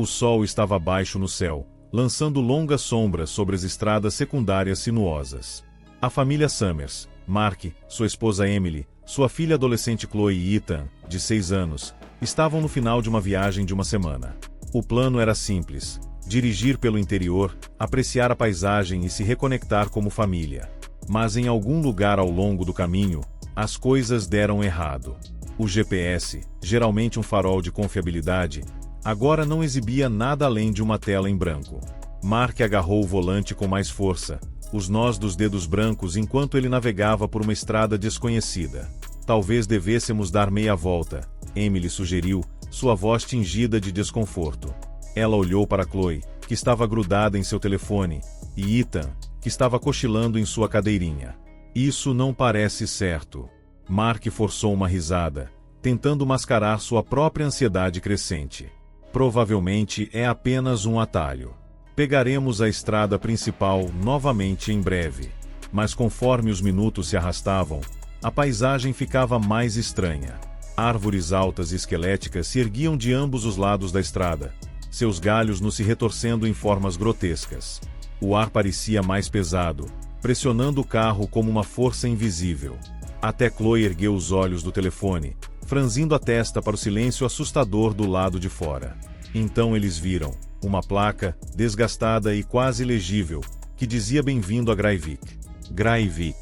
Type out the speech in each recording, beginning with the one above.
O sol estava baixo no céu, lançando longas sombras sobre as estradas secundárias sinuosas. A família Summers, Mark, sua esposa Emily, sua filha adolescente Chloe e Ethan, de 6 anos, estavam no final de uma viagem de uma semana. O plano era simples: dirigir pelo interior, apreciar a paisagem e se reconectar como família. Mas em algum lugar ao longo do caminho, as coisas deram errado. O GPS, geralmente um farol de confiabilidade, agora não exibia nada além de uma tela em branco. Mark agarrou o volante com mais força, os nós dos dedos brancos enquanto ele navegava por uma estrada desconhecida. Talvez devêssemos dar meia volta, Emily sugeriu, sua voz tingida de desconforto. Ela olhou para Chloe, que estava grudada em seu telefone, e Ethan, que estava cochilando em sua cadeirinha. Isso não parece certo. Mark forçou uma risada, tentando mascarar sua própria ansiedade crescente. Provavelmente é apenas um atalho. Pegaremos a estrada principal novamente em breve. Mas conforme os minutos se arrastavam, a paisagem ficava mais estranha. Árvores altas e esqueléticas se erguiam de ambos os lados da estrada, seus galhos nos se retorcendo em formas grotescas. O ar parecia mais pesado, pressionando o carro como uma força invisível. Até Chloe ergueu os olhos do telefone, franzindo a testa para o silêncio assustador do lado de fora. Então eles viram uma placa, desgastada e quase legível, que dizia bem-vindo a Graivik. Graivik.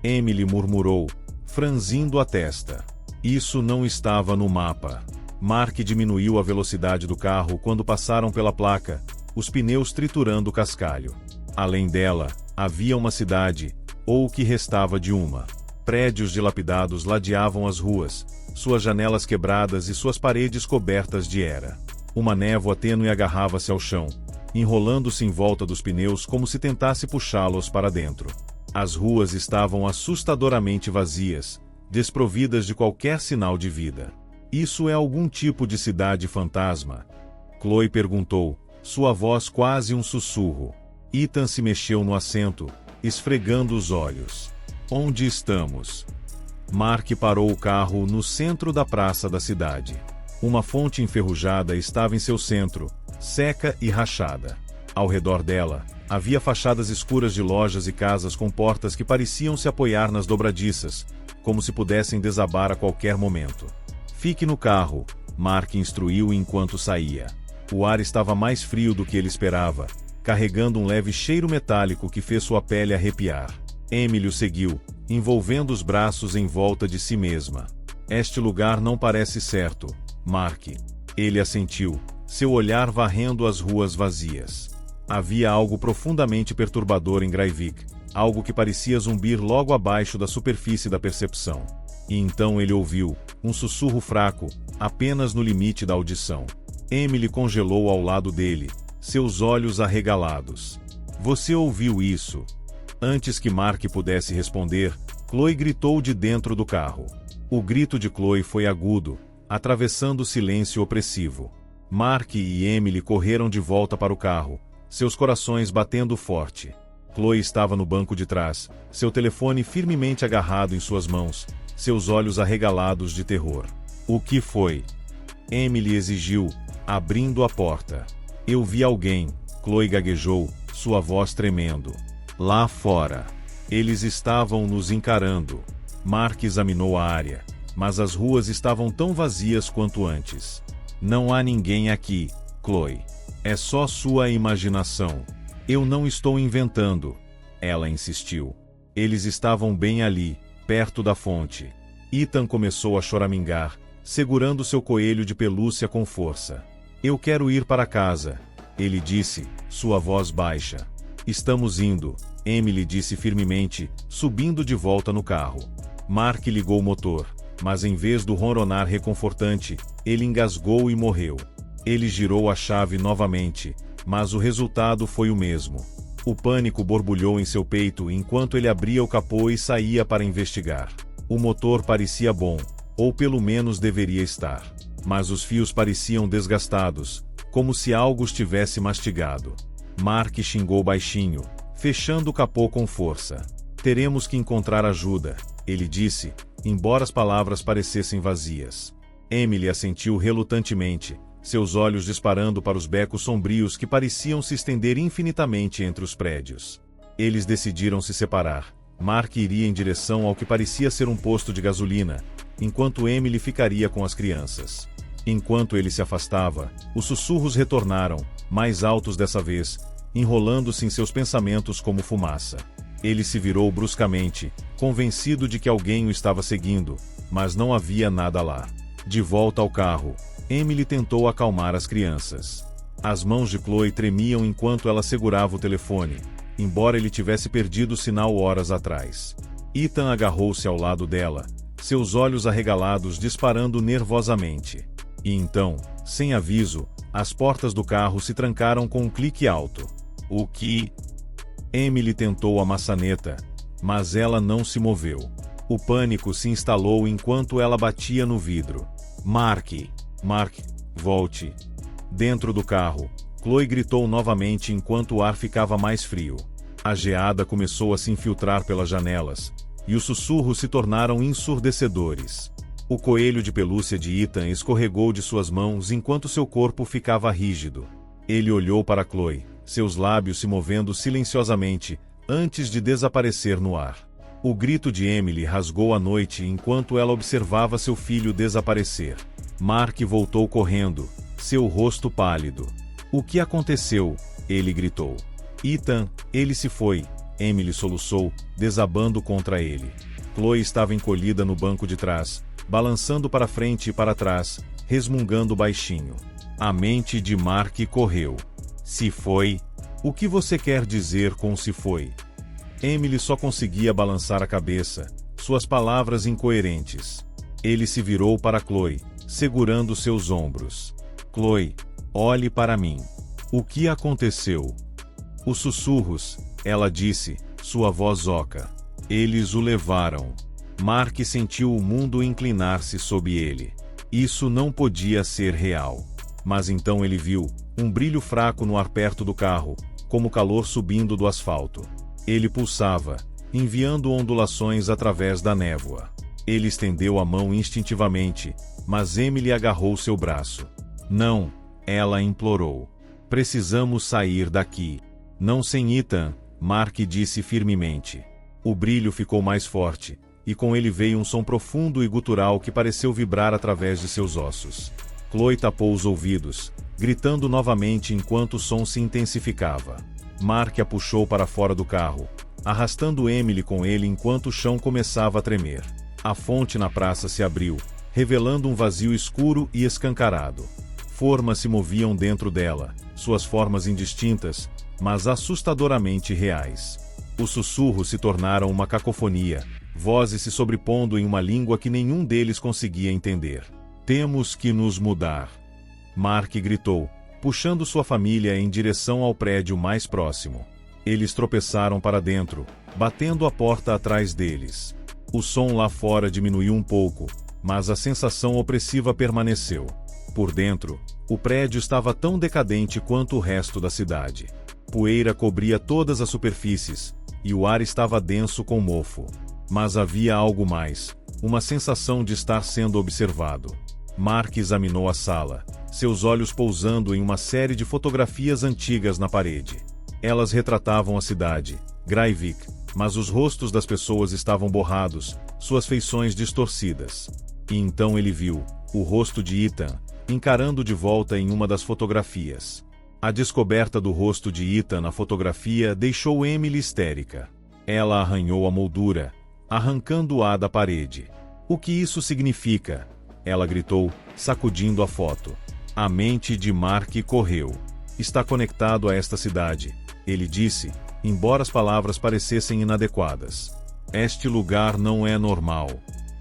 Emily murmurou, franzindo a testa. Isso não estava no mapa. Mark diminuiu a velocidade do carro quando passaram pela placa, os pneus triturando o cascalho. Além dela, havia uma cidade, ou o que restava de uma. Prédios dilapidados ladeavam as ruas, suas janelas quebradas e suas paredes cobertas de era. Uma névoa tênue agarrava-se ao chão, enrolando-se em volta dos pneus como se tentasse puxá-los para dentro. As ruas estavam assustadoramente vazias, desprovidas de qualquer sinal de vida. Isso é algum tipo de cidade fantasma? Chloe perguntou, sua voz quase um sussurro. Ethan se mexeu no assento, esfregando os olhos. Onde estamos? Mark parou o carro no centro da praça da cidade. Uma fonte enferrujada estava em seu centro, seca e rachada. Ao redor dela, havia fachadas escuras de lojas e casas com portas que pareciam se apoiar nas dobradiças, como se pudessem desabar a qualquer momento. Fique no carro, Mark instruiu enquanto saía. O ar estava mais frio do que ele esperava, carregando um leve cheiro metálico que fez sua pele arrepiar. Emily o seguiu, envolvendo os braços em volta de si mesma. Este lugar não parece certo, Mark. Ele assentiu, seu olhar varrendo as ruas vazias. Havia algo profundamente perturbador em Graivik, algo que parecia zumbir logo abaixo da superfície da percepção. E então ele ouviu, um sussurro fraco, apenas no limite da audição. Emily congelou ao lado dele, seus olhos arregalados. Você ouviu isso? Antes que Mark pudesse responder, Chloe gritou de dentro do carro. O grito de Chloe foi agudo, atravessando o silêncio opressivo. Mark e Emily correram de volta para o carro, seus corações batendo forte. Chloe estava no banco de trás, seu telefone firmemente agarrado em suas mãos, seus olhos arregalados de terror. O que foi? Emily exigiu, abrindo a porta. Eu vi alguém, Chloe gaguejou, sua voz tremendo. Lá fora. Eles estavam nos encarando. Mark examinou a área, mas as ruas estavam tão vazias quanto antes. Não há ninguém aqui, Chloe. É só sua imaginação. Eu não estou inventando, ela insistiu. Eles estavam bem ali, perto da fonte. Ethan começou a choramingar, segurando seu coelho de pelúcia com força. Eu quero ir para casa, ele disse, sua voz baixa. Estamos indo, Emily disse firmemente, subindo de volta no carro. Mark ligou o motor, mas em vez do ronronar reconfortante, ele engasgou e morreu. Ele girou a chave novamente, mas o resultado foi o mesmo. O pânico borbulhou em seu peito enquanto ele abria o capô e saía para investigar. O motor parecia bom, ou pelo menos deveria estar. Mas os fios pareciam desgastados, como se algo os tivesse mastigado. Mark xingou baixinho, fechando o capô com força. Teremos que encontrar ajuda, ele disse, embora as palavras parecessem vazias. Emily assentiu relutantemente, seus olhos disparando para os becos sombrios que pareciam se estender infinitamente entre os prédios. Eles decidiram se separar. Mark iria em direção ao que parecia ser um posto de gasolina, enquanto Emily ficaria com as crianças. Enquanto ele se afastava, os sussurros retornaram, mais altos dessa vez, enrolando-se em seus pensamentos como fumaça. Ele se virou bruscamente, convencido de que alguém o estava seguindo, mas não havia nada lá. De volta ao carro, Emily tentou acalmar as crianças. As mãos de Chloe tremiam enquanto ela segurava o telefone, embora ele tivesse perdido o sinal horas atrás. Ethan agarrou-se ao lado dela, seus olhos arregalados disparando nervosamente. E então, sem aviso, as portas do carro se trancaram com um clique alto. O que? Emily tentou a maçaneta, mas ela não se moveu. O pânico se instalou enquanto ela batia no vidro. Mark, volte. Dentro do carro, Chloe gritou novamente enquanto o ar ficava mais frio. A geada começou a se infiltrar pelas janelas, e os sussurros se tornaram ensurdecedores. O coelho de pelúcia de Ethan escorregou de suas mãos enquanto seu corpo ficava rígido. Ele olhou para Chloe, seus lábios se movendo silenciosamente, antes de desaparecer no ar. O grito de Emily rasgou a noite enquanto ela observava seu filho desaparecer. Mark voltou correndo, seu rosto pálido. O que aconteceu? Ele gritou. Ethan, ele se foi, Emily soluçou, desabando contra ele. Chloe estava encolhida no banco de trás, balançando para frente e para trás, resmungando baixinho. A mente de Mark correu. Se foi? O que você quer dizer com se foi? Emily só conseguia balançar a cabeça, suas palavras incoerentes. Ele se virou para Chloe, segurando seus ombros. Chloe, olhe para mim. O que aconteceu? Os sussurros, ela disse, sua voz oca. Eles o levaram. Mark sentiu o mundo inclinar-se sob ele. Isso não podia ser real. Mas então ele viu um brilho fraco no ar perto do carro, como calor subindo do asfalto. Ele pulsava, enviando ondulações através da névoa. Ele estendeu a mão instintivamente, mas Emily agarrou seu braço. Não, ela implorou. Precisamos sair daqui. Não sem Ethan, Mark disse firmemente. O brilho ficou mais forte, e com ele veio um som profundo e gutural que pareceu vibrar através de seus ossos. Chloe tapou os ouvidos, gritando novamente enquanto o som se intensificava. Mark a puxou para fora do carro, arrastando Emily com ele enquanto o chão começava a tremer. A fonte na praça se abriu, revelando um vazio escuro e escancarado. Formas se moviam dentro dela, suas formas indistintas, mas assustadoramente reais. Os sussurros se tornaram uma cacofonia, vozes se sobrepondo em uma língua que nenhum deles conseguia entender. Temos que nos mudar. Mark gritou, puxando sua família em direção ao prédio mais próximo. Eles tropeçaram para dentro, batendo a porta atrás deles. O som lá fora diminuiu um pouco, mas a sensação opressiva permaneceu. Por dentro, o prédio estava tão decadente quanto o resto da cidade. Poeira cobria todas as superfícies, e o ar estava denso com mofo. Mas havia algo mais, uma sensação de estar sendo observado. Mark examinou a sala, seus olhos pousando em uma série de fotografias antigas na parede. Elas retratavam a cidade, Greivik, mas os rostos das pessoas estavam borrados, suas feições distorcidas. E então ele viu o rosto de Ethan, encarando de volta em uma das fotografias. A descoberta do rosto de Ethan na fotografia deixou Emily histérica. Ela arranhou a moldura, arrancando-a da parede. O que isso significa? Ela gritou, sacudindo a foto. A mente de Mark correu. Está conectado a esta cidade, ele disse, embora as palavras parecessem inadequadas. Este lugar não é normal.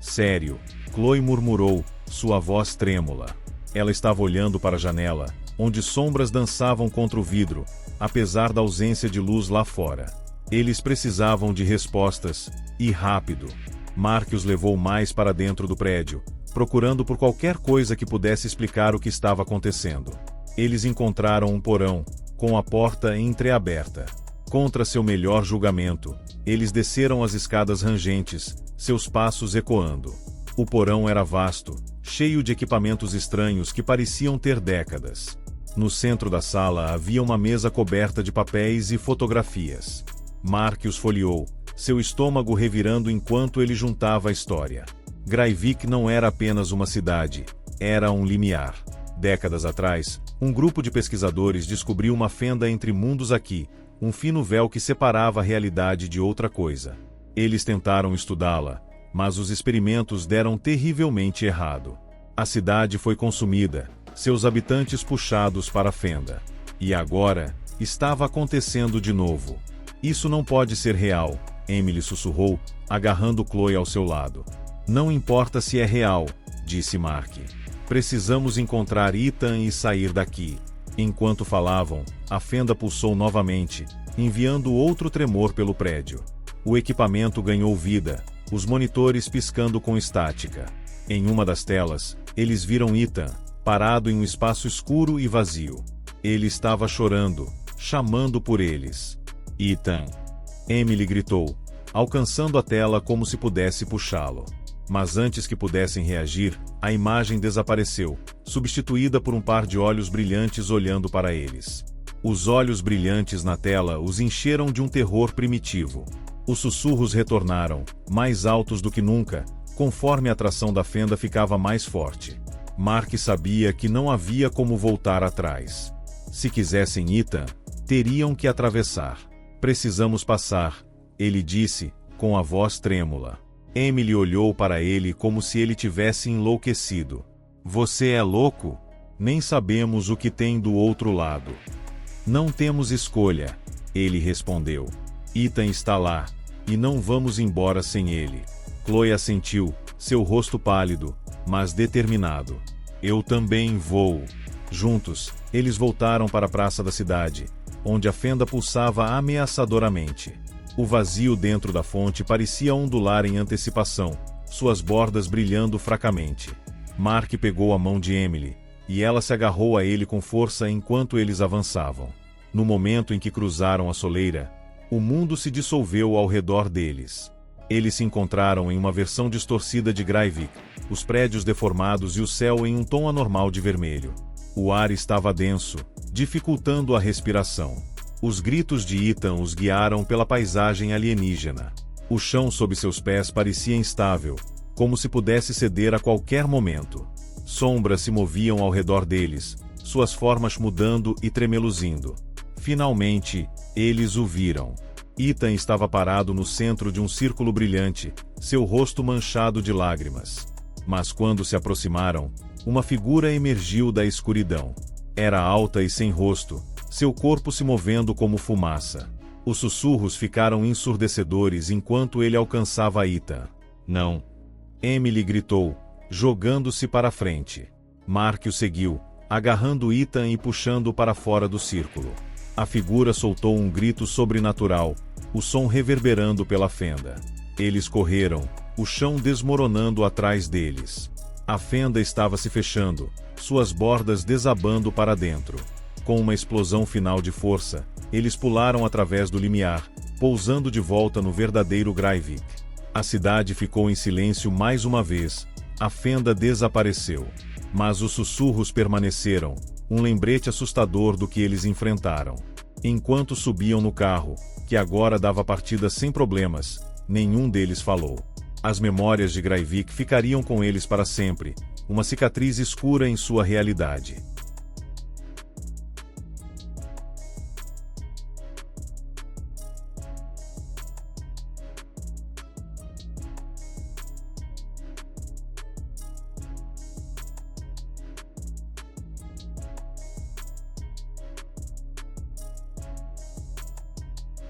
Sério, Chloe murmurou, sua voz trêmula. Ela estava olhando para a janela, onde sombras dançavam contra o vidro, apesar da ausência de luz lá fora. Eles precisavam de respostas, e rápido. Mark os levou mais para dentro do prédio, procurando por qualquer coisa que pudesse explicar o que estava acontecendo. Eles encontraram um porão, com a porta entreaberta. Contra seu melhor julgamento, eles desceram as escadas rangentes, seus passos ecoando. O porão era vasto, cheio de equipamentos estranhos que pareciam ter décadas. No centro da sala havia uma mesa coberta de papéis e fotografias. Mark os folheou, seu estômago revirando enquanto ele juntava a história. Graivik não era apenas uma cidade, era um limiar. Décadas atrás, um grupo de pesquisadores descobriu uma fenda entre mundos aqui, um fino véu que separava a realidade de outra coisa. Eles tentaram estudá-la, mas os experimentos deram terrivelmente errado. A cidade foi consumida, seus habitantes puxados para a fenda. E agora, estava acontecendo de novo. Isso não pode ser real, Emily sussurrou, agarrando Chloe ao seu lado. Não importa se é real, disse Mark. Precisamos encontrar Ethan e sair daqui. Enquanto falavam, a fenda pulsou novamente, enviando outro tremor pelo prédio. O equipamento ganhou vida, os monitores piscando com estática. Em uma das telas, eles viram Ethan, parado em um espaço escuro e vazio. Ele estava chorando, chamando por eles. Ethan! Emily gritou, alcançando a tela como se pudesse puxá-lo. Mas antes que pudessem reagir, a imagem desapareceu, substituída por um par de olhos brilhantes olhando para eles. Os olhos brilhantes na tela os encheram de um terror primitivo. Os sussurros retornaram, mais altos do que nunca, conforme a atração da fenda ficava mais forte. Mark sabia que não havia como voltar atrás. Se quisessem Ethan, teriam que atravessar. Precisamos passar, ele disse, com a voz trêmula. Emily olhou para ele como se ele tivesse enlouquecido. Você é louco? Nem sabemos o que tem do outro lado. Não temos escolha, ele respondeu. Ethan está lá, e não vamos embora sem ele. Chloe assentiu, seu rosto pálido, mas determinado. Eu também vou. Juntos, eles voltaram para a praça da cidade, onde a fenda pulsava ameaçadoramente. O vazio dentro da fonte parecia ondular em antecipação, suas bordas brilhando fracamente. Mark pegou a mão de Emily, e ela se agarrou a ele com força enquanto eles avançavam. No momento em que cruzaram a soleira, o mundo se dissolveu ao redor deles. Eles se encontraram em uma versão distorcida de Graivik, os prédios deformados e o céu em um tom anormal de vermelho. O ar estava denso, dificultando a respiração. Os gritos de Ethan os guiaram pela paisagem alienígena. O chão sob seus pés parecia instável, como se pudesse ceder a qualquer momento. Sombras se moviam ao redor deles, suas formas mudando e tremeluzindo. Finalmente, eles o viram. Ethan estava parado no centro de um círculo brilhante, seu rosto manchado de lágrimas. Mas quando se aproximaram, uma figura emergiu da escuridão. Era alta e sem rosto, seu corpo se movendo como fumaça. Os sussurros ficaram ensurdecedores enquanto ele alcançava Ethan. Não! Emily gritou, jogando-se para a frente. Mark o seguiu, agarrando Ethan e puxando-o para fora do círculo. A figura soltou um grito sobrenatural, o som reverberando pela fenda. Eles correram, o chão desmoronando atrás deles. A fenda estava se fechando, suas bordas desabando para dentro. Com uma explosão final de força, eles pularam através do limiar, pousando de volta no verdadeiro Graivik. A cidade ficou em silêncio mais uma vez, a fenda desapareceu. Mas os sussurros permaneceram, um lembrete assustador do que eles enfrentaram. Enquanto subiam no carro, que agora dava partida sem problemas, nenhum deles falou. As memórias de Graivik ficariam com eles para sempre, uma cicatriz escura em sua realidade.